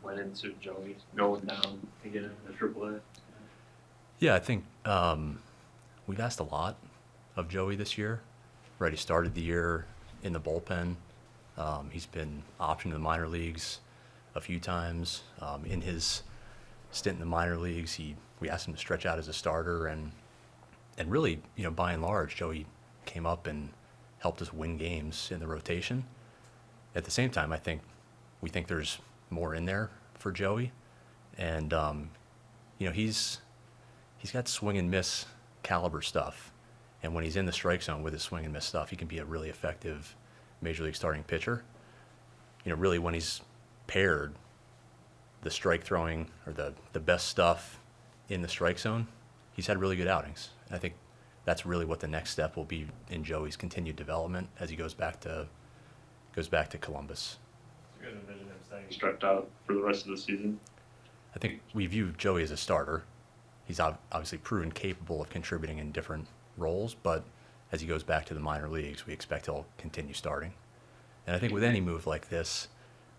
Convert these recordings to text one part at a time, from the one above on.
what went into Joey going down again in the AAA? Yeah, I think we've asked a lot of Joey this year. Right, he started the year in the bullpen. He's been optioned in the minor leagues a few times. In his stint in the minor leagues, we asked him to stretch out as a starter, and really, by and large, Joey came up and helped us win games in the rotation. At the same time, we think there's more in there for Joey, and he's got swing and miss caliber stuff, and when he's in the strike zone with his swing and miss stuff, he can be a really effective major league starting pitcher. Really when he's paired the strike throwing or the best stuff in the strike zone, he's had really good outings. I think that's really what the next step will be in Joey's continued development as he goes back to Columbus. You guys envision him staying stretched out for the rest of the season? I think we view Joey as a starter. He's obviously proven capable of contributing in different roles, but as he goes back to the minor leagues, we expect he'll continue starting. And I think with any move like this,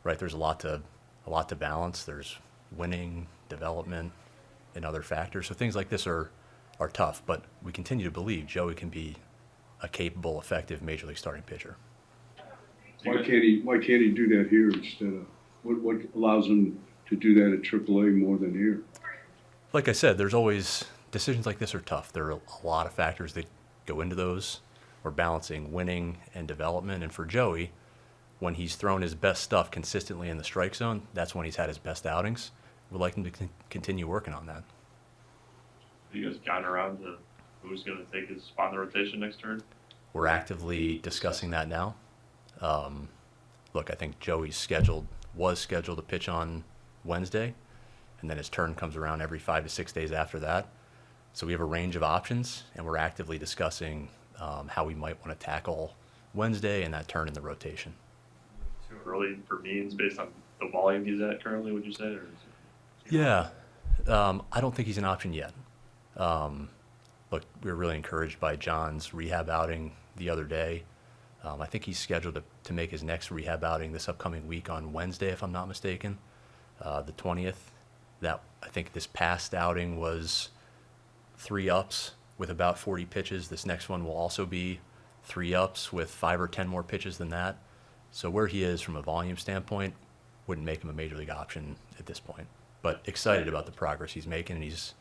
right, there's a lot to balance. There's winning, development, and other factors. So things like this are tough, but we continue to believe Joey can be a capable, effective major league starting pitcher. Why can't he do that here instead of what allows him to do that at AAA more than here? Like I said, there's always decisions like this are tough. There are a lot of factors that go into those. We're balancing winning and development, and for Joey, when he's thrown his best stuff consistently in the strike zone, that's when he's had his best outings. We'd like him to continue working on that. Have you guys gotten around to who's going to take his spot in the rotation next turn? We're actively discussing that now. Look, I think Joey's was scheduled to pitch on Wednesday, and then his turn comes around every 5 to 6 days after that. So we have a range of options, and we're actively discussing how we might want to tackle Wednesday and that turn in the rotation. Too early for means based on the volume he's at currently, would you say? Or is Yeah, I don't think he's an option yet. Look, we were really encouraged by John's rehab outing the other day. I think he's scheduled to make his next rehab outing this upcoming week on Wednesday, if I'm not mistaken, the 20th. I think this past outing was 3 ups with about 40 pitches. This next one will also be 3 ups with 5 or 10 more pitches than that. So where he is from a volume standpoint wouldn't make him a major league option at this point. But excited about the progress he's making, and he's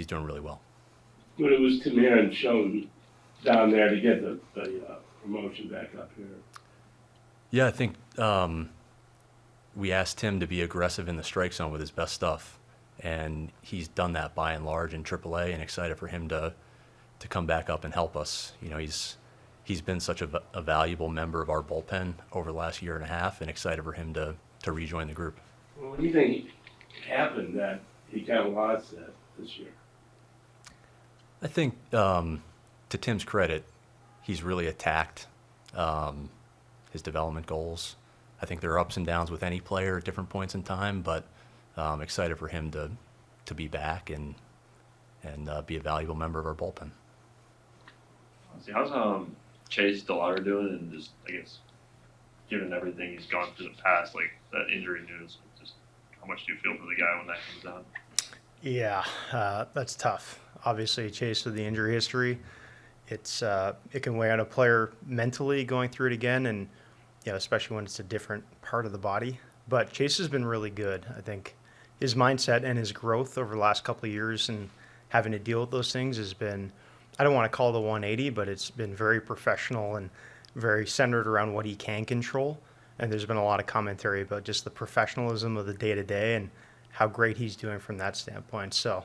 doing really well. But it was Tim Aaron shown down there to get the promotion back up here. Yeah, I think we asked him to be aggressive in the strike zone with his best stuff, and he's done that by and large in AAA, and excited for him to come back up and help us. He's been such a valuable member of our bullpen over the last year and a half, and excited for him to rejoin the group. Well, what do you think happened that he kind of lost that this year? I think, to Tim's credit, he's really attacked his development goals. I think there are ups and downs with any player at different points in time, but excited for him to be back and be a valuable member of our bullpen. How's Chase DeLauter doing, and just, I guess, given everything he's gone through the past, like that injury news, just how much do you feel for the guy when that comes down? Yeah, that's tough. Obviously, Chase with the injury history, it can weigh on a player mentally going through it again, and especially when it's a different part of the body. But Chase has been really good. I think his mindset and his growth over the last couple of years and having to deal with those things has been, I don't want to call it the 180, but it's been very professional and very centered around what he can control. And there's been a lot of commentary about just the professionalism of the day-to-day and how great he's doing from that standpoint. So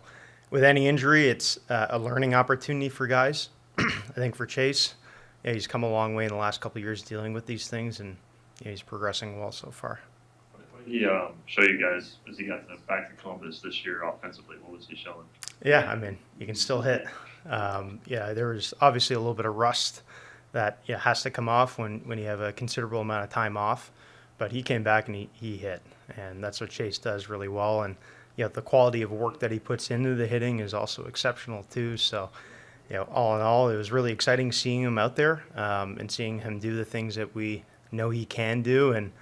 with any injury, it's a learning opportunity for guys. I think for Chase, he's come a long way in the last couple of years dealing with these things, and he's progressing well so far. What did he show you guys as he got back to Columbus this year offensively? What was he showing? Yeah, I mean, you can still hit. There was obviously a little bit of rust that has to come off when you have a considerable amount of time off. But he came back and he hit, and that's what Chase does really well. And the quality of work that he puts into the hitting is also exceptional too. So, all in all, it was really exciting seeing him out there and seeing him do the things that we know he can do, and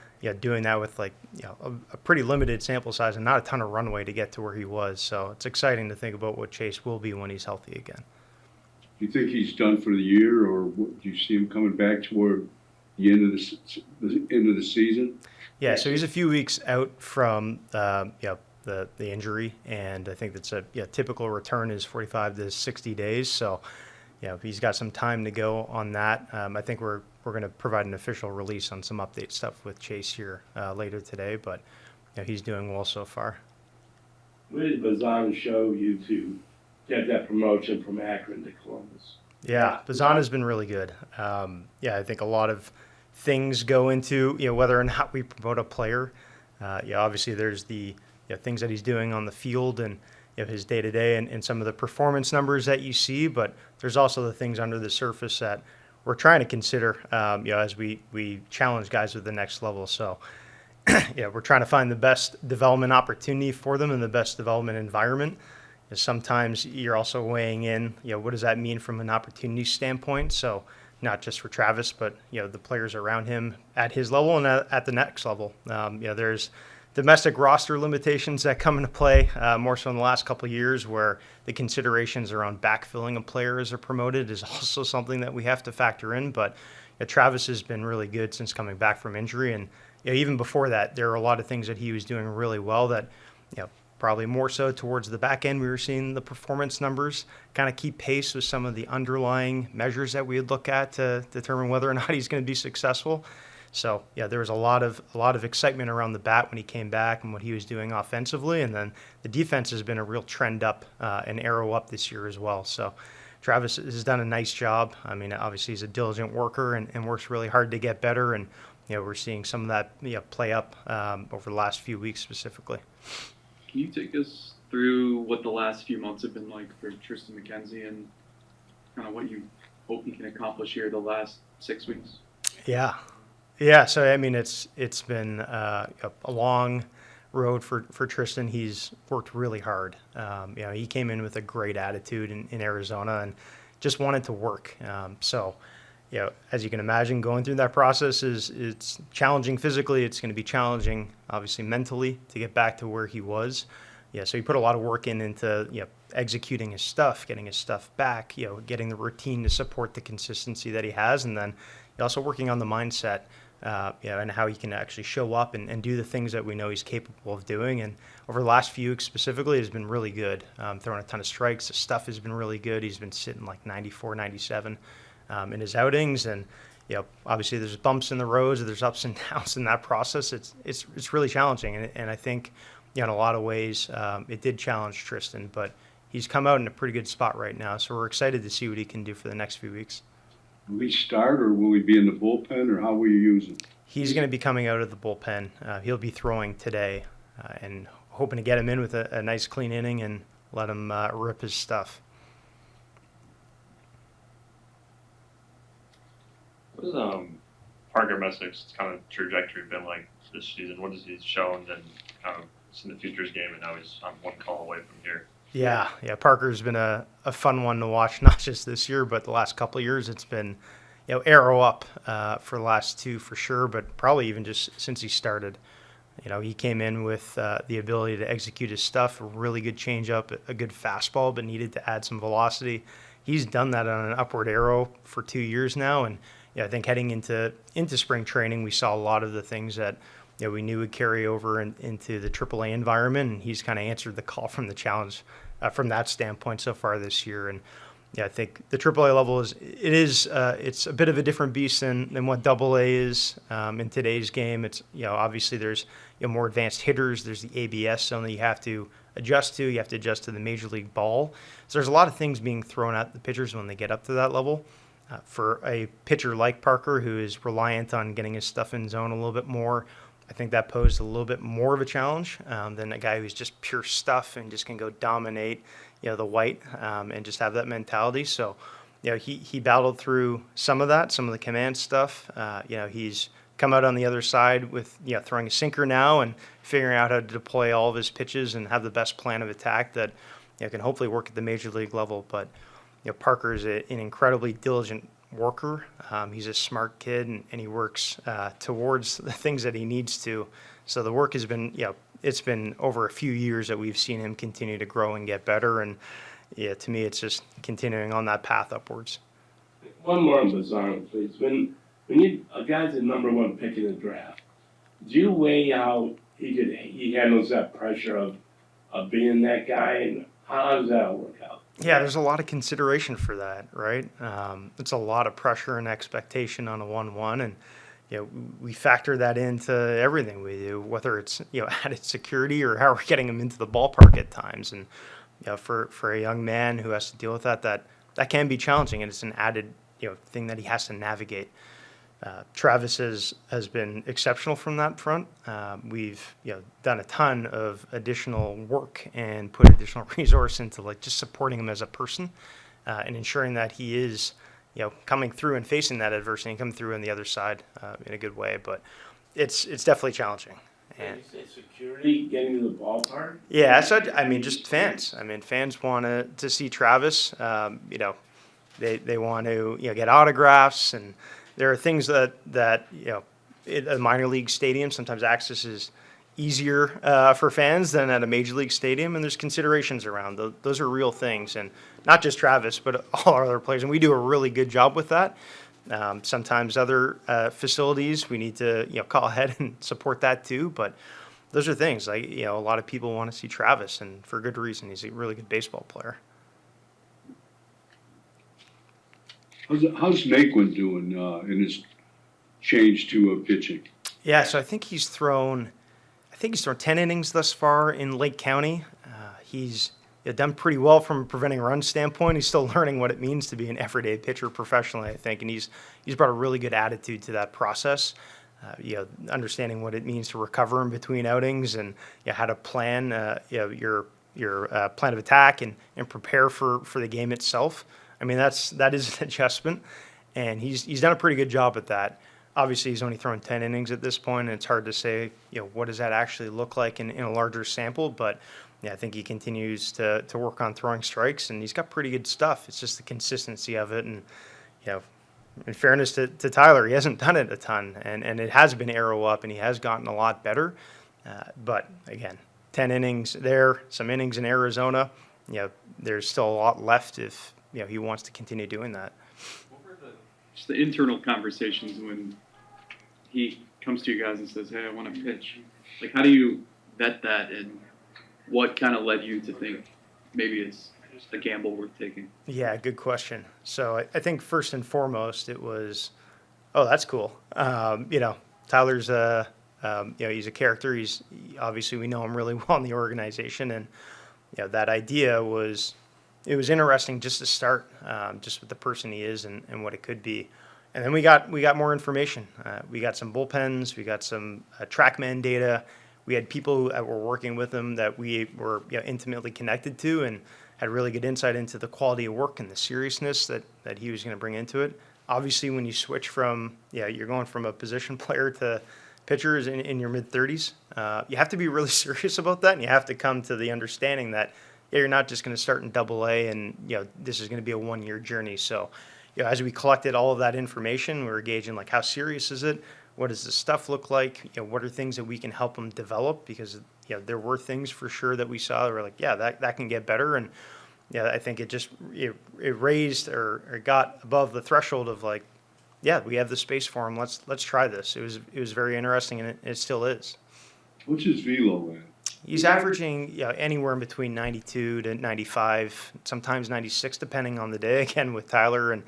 doing that with a pretty limited sample size and not a ton of runway to get to where he was. So it's exciting to think about what Chase will be when he's healthy again. Do you think he's done for the year, or do you see him coming back toward the end of the season? Yeah, so he's a few weeks out from the injury, and I think that's a typical return is 45 to 60 days. So he's got some time to go on that. I think we're going to provide an official release on some update stuff with Chase here later today, but he's doing well so far. What did Bazzana show you to get that promotion from Akron to Columbus? Yeah, Bazzana's been really good. I think a lot of things go into whether or not we promote a player. Obviously there's the things that he's doing on the field and his day-to-day and some of the performance numbers that you see, but there's also the things under the surface that we're trying to consider as we challenge guys with the next level. So we're trying to find the best development opportunity for them and the best development environment. Sometimes you're also weighing in, what does that mean from an opportunity standpoint? So not just for Travis, but the players around him at his level and at the next level. There's domestic roster limitations that come into play more so in the last couple of years, where the considerations around backfilling a player as they're promoted is also something that we have to factor in. But Travis has been really good since coming back from injury, and even before that, there are a lot of things that he was doing really well that probably more so towards the back end, we were seeing the performance numbers kind of keep pace with some of the underlying measures that we would look at to determine whether or not he's going to be successful. So there was a lot of excitement around the bat when he came back and what he was doing offensively, and then the defense has been a real trend up, an arrow up this year as well. So Travis has done a nice job. I mean, obviously he's a diligent worker and works really hard to get better, and we're seeing some of that play up over the last few weeks specifically. Can you take us through what the last few months have been like for Tristan McKenzie and kind of what you hope he can accomplish here the last 6 weeks? Yeah. So I mean, it's been a long road for Tristan. He's worked really hard. He came in with a great attitude in Arizona and just wanted to work. So as you can imagine, going through that process it's challenging physically. It's going to be challenging, obviously, mentally to get back to where he was. So he put a lot of work into executing his stuff, getting his stuff back, getting the routine to support the consistency that he has, and then also working on the mindset, and how he can actually show up and do the things that we know he's capable of doing. And over the last few weeks specifically, has been really good. Throwing a ton of strikes. The stuff has been really good. He's been sitting like 94, 97 in his outings, and obviously there's bumps in the roads, there's ups and downs in that process. It's really challenging, and I think in a lot of ways it did challenge Tristan, but he's come out in a pretty good spot right now. So we're excited to see what he can do for the next few weeks. Will he start, or will he be in the bullpen, or how will you use him? He's going to be coming out of the bullpen. He'll be throwing today, and hoping to get him in with a nice clean inning and let him rip his stuff. What has Parker Messick's kind of trajectory been like this season? What has he shown and kind of in the futures game, and now he's on one call away from here? Yeah. Parker's been a fun one to watch, not just this year, but the last couple of years. It's been, arrow up for the last two for sure, but probably even just since he started. He came in with the ability to execute his stuff, a really good changeup, a good fastball, but needed to add some velocity. He's done that on an upward arrow for 2 years now, and I think heading into spring training, we saw a lot of the things that we knew would carry over into the AAA environment, and he's kind of answered the call from the challenge from that standpoint so far this year. And I think the AAA level it's a bit of a different beast than what AA is in today's game. It's obviously there's more advanced hitters. There's the ABS zone that you have to adjust to. You have to adjust to the major league ball. So there's a lot of things being thrown at the pitchers when they get up to that level. For a pitcher like Parker, who is reliant on getting his stuff in zone a little bit more, I think that posed a little bit more of a challenge than a guy who's just pure stuff and just can go dominate, the white and just have that mentality. So, he battled through some of that, some of the command stuff. He's come out on the other side with throwing a sinker now and figuring out how to deploy all of his pitches and have the best plan of attack that can hopefully work at the major league level. But Parker is an incredibly diligent worker. He's a smart kid, and he works towards the things that he needs to. So the work has been, it's been over a few years that we've seen him continue to grow and get better. And yeah, to me, it's just continuing on that path upwards. One more on Bazzana, please. When a guy's the number one pick in the draft, do you weigh how he handles that pressure of being that guy, and how does that work out? Yeah, there's a lot of consideration for that, right? It's a lot of pressure and expectation on a 1-1, and we factor that into everything we do, whether it's added security or how we're getting him into the ballpark at times. And for a young man who has to deal with that can be challenging, and it's an added thing that he has to navigate. Travis has been exceptional from that front. We've done a ton of additional work and put additional resource into just supporting him as a person and ensuring that he is coming through and facing that adversity and coming through on the other side in a good way. But it's definitely challenging. And you say security getting to the ballpark? Yeah, so just fans. Fans want to see Travis. They want to get autographs, and there are things that at a minor league stadium sometimes access is easier for fans than at a major league stadium, and there's considerations around those are real things, and not just Travis but all our other players, and we do a really good job with that. Sometimes other facilities we need to call ahead and support that too, but those are things a lot of people want to see Travis, and for good reason. He's a really good baseball player. How's Naquin doing in his change to pitching? Yeah, so I think he's thrown 10 innings thus far in Lake County. He's done pretty well from a preventing run standpoint. He's still learning what it means to be an everyday pitcher professionally, I think, and he's brought a really good attitude to that process. Understanding what it means to recover in between outings, and how to plan your plan of attack and prepare for the game itself. That is an adjustment, and he's done a pretty good job at that. Obviously, he's only thrown 10 innings at this point, and it's hard to say, what does that actually look like in a larger sample. But I think he continues to work on throwing strikes, and he's got pretty good stuff. It's just the consistency of it, and in fairness to Tyler, he hasn't done it a ton, and it has been arrow up, and he has gotten a lot better. But again, 10 innings there, some innings in Arizona. There's still a lot left if he wants to continue doing that. What were just the internal conversations when he comes to you guys and says, "Hey, I want to pitch"? How do you vet that, and what kind of led you to think maybe it's a gamble worth taking? Yeah, good question. So I think first and foremost it was, oh, that's cool. Tyler's he's a character. He's obviously, we know him really well in the organization, and that idea was. It was interesting just to start, just with the person he is and what it could be. And then we got more information. We got some bullpens. We got some TrackMan data. We had people that were working with him that we were intimately connected to, and had really good insight into the quality of work and the seriousness that he was going to bring into it. Obviously, when you switch from, you're going from a position player to pitchers in your mid-30s, you have to be really serious about that, and you have to come to the understanding that you're not just going to start in Double-A, and this is going to be a one-year journey. So, as we collected all of that information, we were gauging how serious is it? What does the stuff look like? What are things that we can help them develop? Because there were things for sure that we saw that were that can get better. And I think it raised or got above the threshold of we have the space for him. Let's try this. It was very interesting, and it still is. What's his velo at? He's averaging anywhere in between 92 to 95, sometimes 96, depending on the day. Again, with Tyler and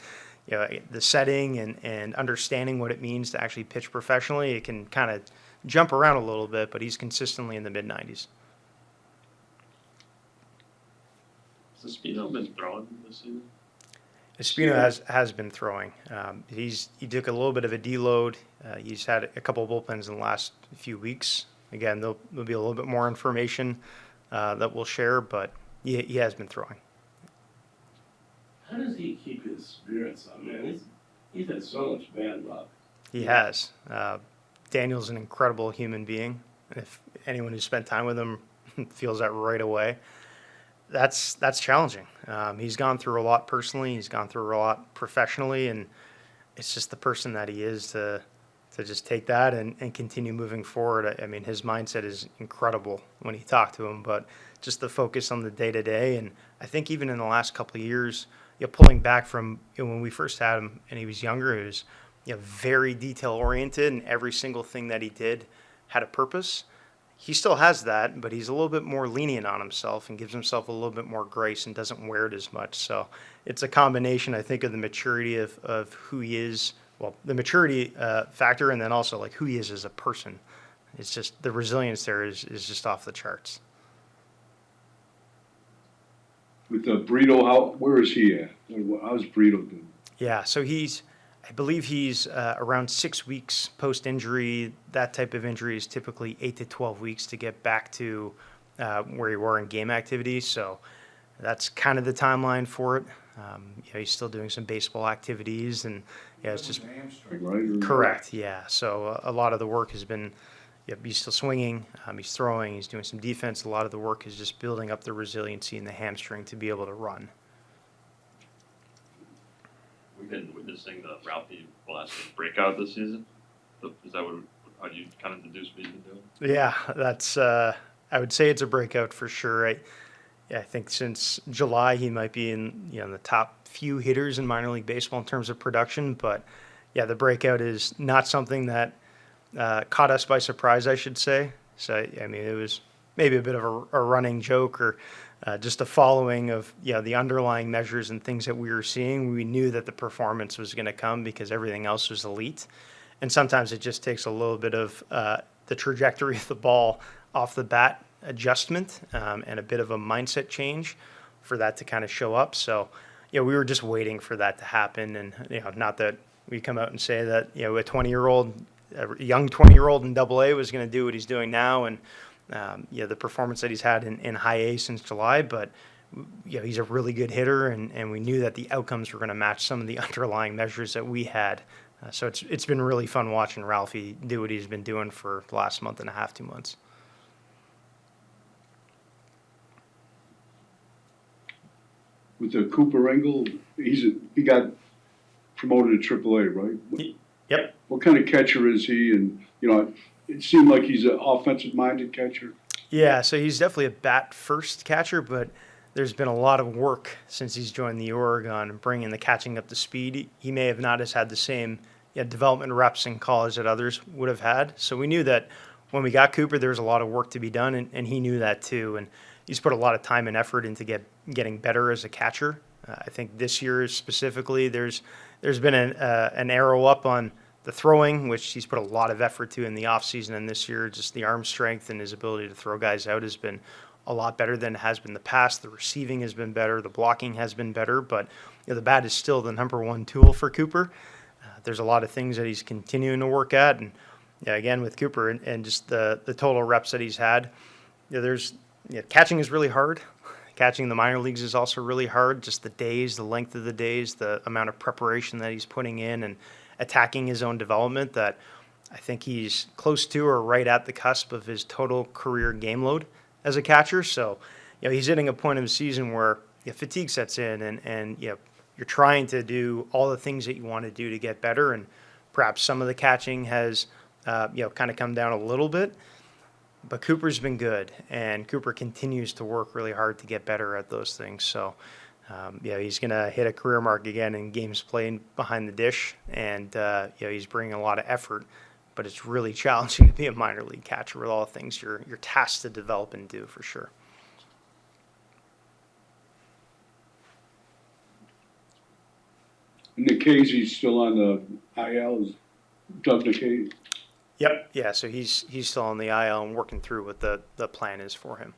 the setting and understanding what it means to actually pitch professionally, it can kind of jump around a little bit, but he's consistently in the mid-90s. Has Espino been throwing this season? Espino has been throwing. He took a little bit of a deload. He's had a couple of bullpens in the last few weeks. Again, there'll be a little bit more information that we'll share, but he has been throwing. How does he keep his spirits up, man? He's had so much bad luck. He has. Daniel's an incredible human being. If anyone who's spent time with him feels that right away, that's challenging. He's gone through a lot personally. He's gone through a lot professionally, and it's just the person that he is to just take that and continue moving forward. I mean, his mindset is incredible when you talk to him, but just the focus on the day-to-day. And I think even in the last couple of years, pulling back from when we first had him and he was younger, he was very detail-oriented, and every single thing that he did had a purpose. He still has that, but he's a little bit more lenient on himself and gives himself a little bit more grace and doesn't wear it as much. So it's a combination, I think, of the maturity of who he is. Well, the maturity factor, and then also like who he is as a person. It's just the resilience there is just off the charts. With Brito, where is he at? How's Brito doing? Yeah, so I believe he's around 6 weeks post-injury. That type of injury is typically 8 to 12 weeks to get back to where you were in game activity. So that's kind of the timeline for it. He's still doing some baseball activities, and it's just Right? correct. Yeah, so a lot of the work has been. He's still swinging. He's throwing. He's doing some defense. A lot of the work is just building up the resiliency in the hamstring to be able to run. We've been witnessing the Ralphie Velasquez breakout this season. Is that how you kind of deduce what he's been doing? Yeah, that's. I would say it's a breakout for sure. I think since July he might be in the top few hitters in minor league baseball in terms of production. But yeah, the breakout is not something that caught us by surprise, I should say. So I mean, it was maybe a bit of a running joke or just a following of the underlying measures and things that we were seeing. We knew that the performance was going to come because everything else was elite. And sometimes it just takes a little bit of the trajectory of the ball off the bat adjustment and a bit of a mindset change for that to kind of show up. So, we were just waiting for that to happen. And, not that we come out and say that, a young 20-year-old in AA was going to do what he's doing now. And, the performance that he's had in high A since July, but he's a really good hitter, and we knew that the outcomes were going to match some of the underlying measures that we had. So it's been really fun watching Ralphie do what he's been doing for the last month and a half, 2 months. With the Cooper Ingle, he got promoted to AAA, right? Yep. What kind of catcher is he? And it seemed like he's an offensive-minded catcher. Yeah, so he's definitely a bat-first catcher, but there's been a lot of work since he's joined the Oregon, bringing the catching up to speed. He may have not had the same development reps in college that others would have had. So we knew that when we got Cooper, there was a lot of work to be done, and he knew that too. And he's put a lot of time and effort into getting better as a catcher. I think this year specifically, there's been an arrow up on the throwing, which he's put a lot of effort to in the offseason, and this year just the arm strength and his ability to throw guys out has been a lot better than it has been in the past. The receiving has been better. The blocking has been better, but the bat is still the number one tool for Cooper. There's a lot of things that he's continuing to work at, and again with Cooper and just the total reps that he's had, catching is really hard. Catching in the minor leagues is also really hard. Just the length of the days, the amount of preparation that he's putting in, and attacking his own development. That I think he's close to or right at the cusp of his total career game load as a catcher. So, he's hitting a point of the season where fatigue sets in, and you're trying to do all the things that you want to do to get better, and perhaps some of the catching has kind of come down a little bit. But Cooper's been good, and Cooper continues to work really hard to get better at those things. So, he's going to hit a career mark again in games played behind the dish, and he's bringing a lot of effort. But it's really challenging to be a minor league catcher with all the things you're tasked to develop and do, for sure. And Nikhazy's still on the IL. Is Doug Nikhazy? Yep. Yeah. So he's still on the IL and working through what the plan is for him.